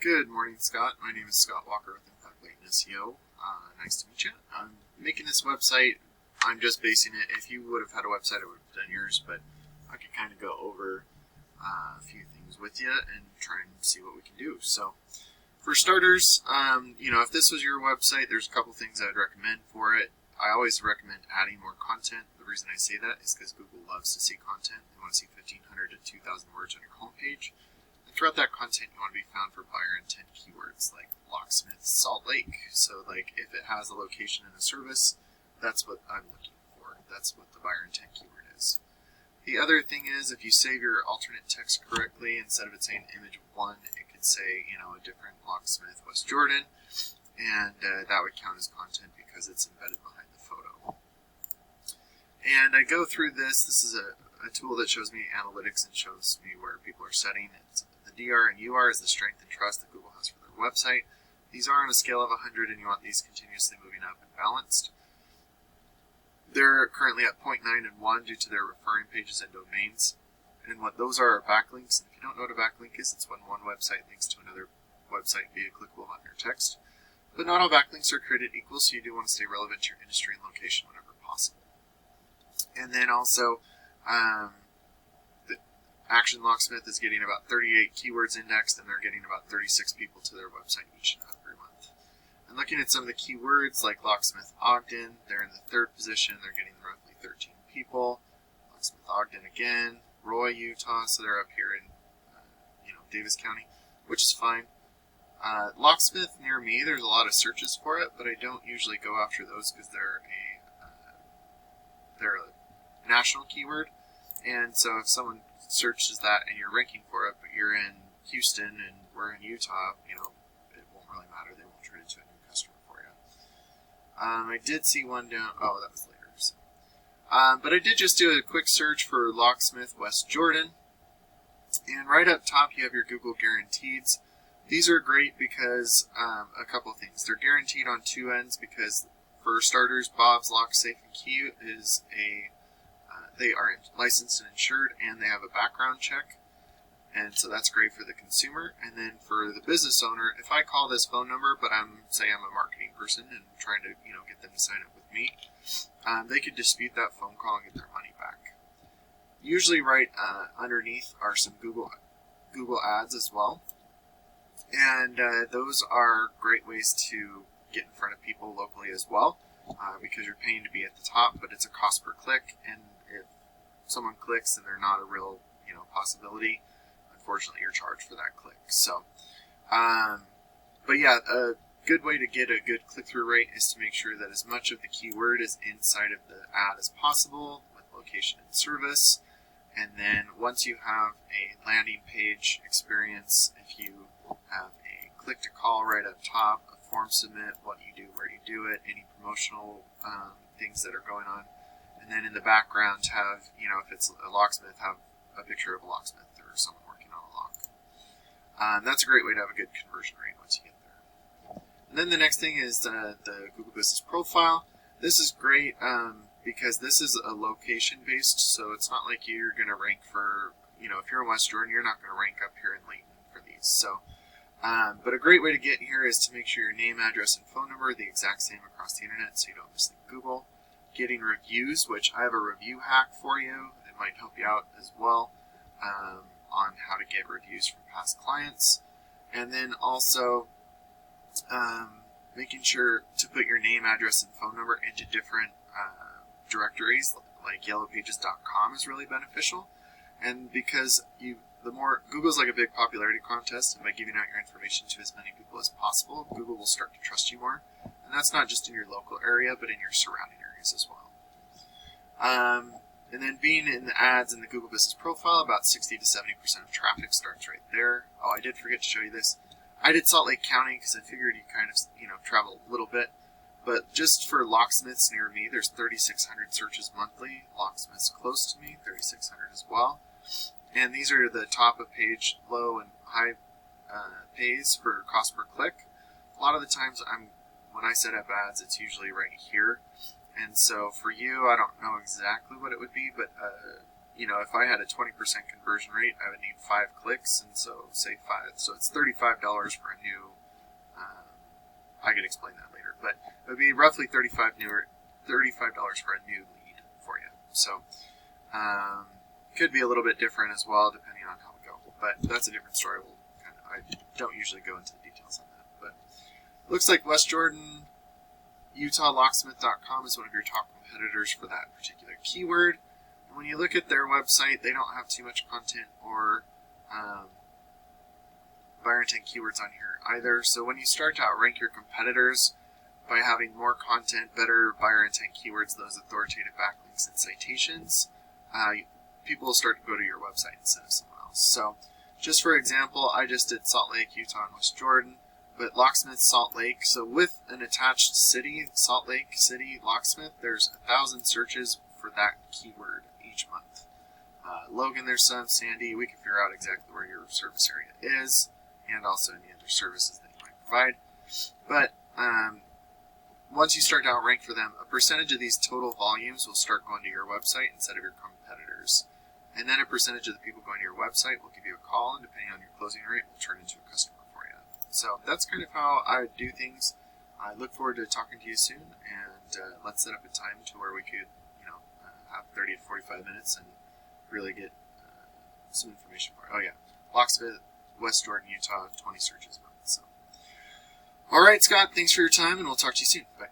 Good morning, Scott. My name is Scott Walker with Impact Latent SEO. Nice to meet you. I'm making this website. I'm just basing it. If you would have had a website, I would have done yours, but I could kind of go over a few things with you and try and see what we can do. So, for starters, if this was your website, there's a couple things I'd recommend for it. I always recommend adding more content. The reason I say that is because Google loves to see content. They want to see 1,500 to 2,000 words on your homepage. Throughout that content, you want to be found for buyer intent keywords like Locksmith, Salt Lake. So, if it has a location and a service, that's what I'm looking for. That's what the buyer intent keyword is. The other thing is, if you save your alternate text correctly, instead of it saying image 1, it could say, a different Locksmith, West Jordan, and that would count as content because it's embedded behind the photo. And I go through this. This is a tool that shows me analytics and shows me where people are setting. The DR and UR is the strength and trust that Google has for their website. These are on a scale of 100, and you want these continuously moving up and balanced. They're currently at 0.9 and 1 due to their referring pages and domains. And what those are backlinks. And if you don't know what a backlink is, it's when one website links to another website via clickable on your text. But not all backlinks are created equal, so you do want to stay relevant to your industry and location whenever possible. And then also, the Action Locksmith is getting about 38 keywords indexed, and they're getting about 36 people to their website each and every month. And looking at some of the keywords, like Locksmith Ogden, they're in the 3rd position. They're getting roughly 13 people. Locksmith Ogden again, Roy, Utah, so they're up here in Davis County, which is fine. Locksmith near me, there's a lot of searches for it, but I don't usually go after those because they're a national keyword. And so if someone searches that and you're ranking for it, but you're in Houston and we're in Utah, it won't really matter. They won't turn it into a new customer for you. I did see one down. Oh, that was later. So. But I did just do a quick search for Locksmith West Jordan. And right up top, you have your Google Guaranteeds. These are great because a couple of things. They're guaranteed on 2 ends because, for starters, Bob's Lock, Safe, and Key is they are licensed and insured, and they have a background check. And so that's great for the consumer. And then for the business owner, if I call this phone number, but I'm a marketing person and trying to get them to sign up with me, they could dispute that phone call and get their money back. Usually right underneath are some Google ads as well. And those are great ways to get in front of people locally as well, because you're paying to be at the top, but it's a cost per click. And if someone clicks and they're not a real possibility, unfortunately you're charged for that click. So, but yeah, a good way to get a good click-through rate is to make sure that as much of the keyword is inside of the ad as possible with location and service. And then once you have a landing page experience, if you have a click to call right up top, a form submit, what you do, where you do it, any promotional things that are going on, and then in the background have, if it's a locksmith, have a picture of a locksmith or someone working on a lock. That's a great way to have a good conversion rate once you get there. And then the next thing is the Google Business Profile. This is great because this is a location-based, so it's not like you're going to rank for, if you're in West Jordan, you're not going to rank up here in Layton for these. So, but a great way to get here is to make sure your name, address, and phone number are the exact same across the internet so you don't mislead Google. Getting reviews, which I have a review hack for you. It might help you out as well on how to get reviews from past clients. And then also making sure to put your name, address, and phone number into different directories, like yellowpages.com is really beneficial. And because Google's like a big popularity contest, and by giving out your information to as many people as possible, Google will start to trust you more. And that's not just in your local area, but in your surrounding areas as well. And then being in the ads in the Google Business Profile, about 60 to 70% of traffic starts right there. Oh, I did forget to show you this. I did Salt Lake County because I figured you kind of travel a little bit. But just for locksmiths near me, there's 3,600 searches monthly. Locksmiths close to me, 3,600 as well. And these are the top of page, low and high pays for cost per click. A lot of the times when I set up ads, it's usually right here. And so for you, I don't know exactly what it would be, but if I had a 20% conversion rate, I would need 5 clicks, and so say 5. So it's $35 for a new. I could explain that later, but it would be roughly $35 for a new lead for you. So could be a little bit different as well, depending on how we go. But that's a different story. I don't usually go into the details on that. But looks like West Jordan, UtahLocksmith.com is one of your top competitors for that particular keyword. And when you look at their website, they don't have too much content or buyer intent keywords on here either. So when you start to outrank your competitors by having more content, better buyer intent keywords, those authoritative backlinks and citations, people will start to go to your website instead of someone else. So just for example, I just did Salt Lake, Utah, and West Jordan, but Locksmith, Salt Lake, so with an attached city, Salt Lake City, Locksmith, there's 1,000 searches for that keyword each month. Logan, there's some, Sandy, we can figure out exactly where your service area is, and also any other services that you might provide. But once you start to outrank for them, a percentage of these total volumes will start going to your website instead of your competitors. And then a percentage of the people going to your website will give you a call, and depending on your closing rate, will turn into a customer for you. So that's kind of how I do things. I look forward to talking to you soon, and let's set up a time to where we could, have 30 to 45 minutes and really get some information for you. Oh yeah, Locksmith, West Jordan, Utah, 20 searches a month. So, all right, Scott, thanks for your time, and we'll talk to you soon. Bye.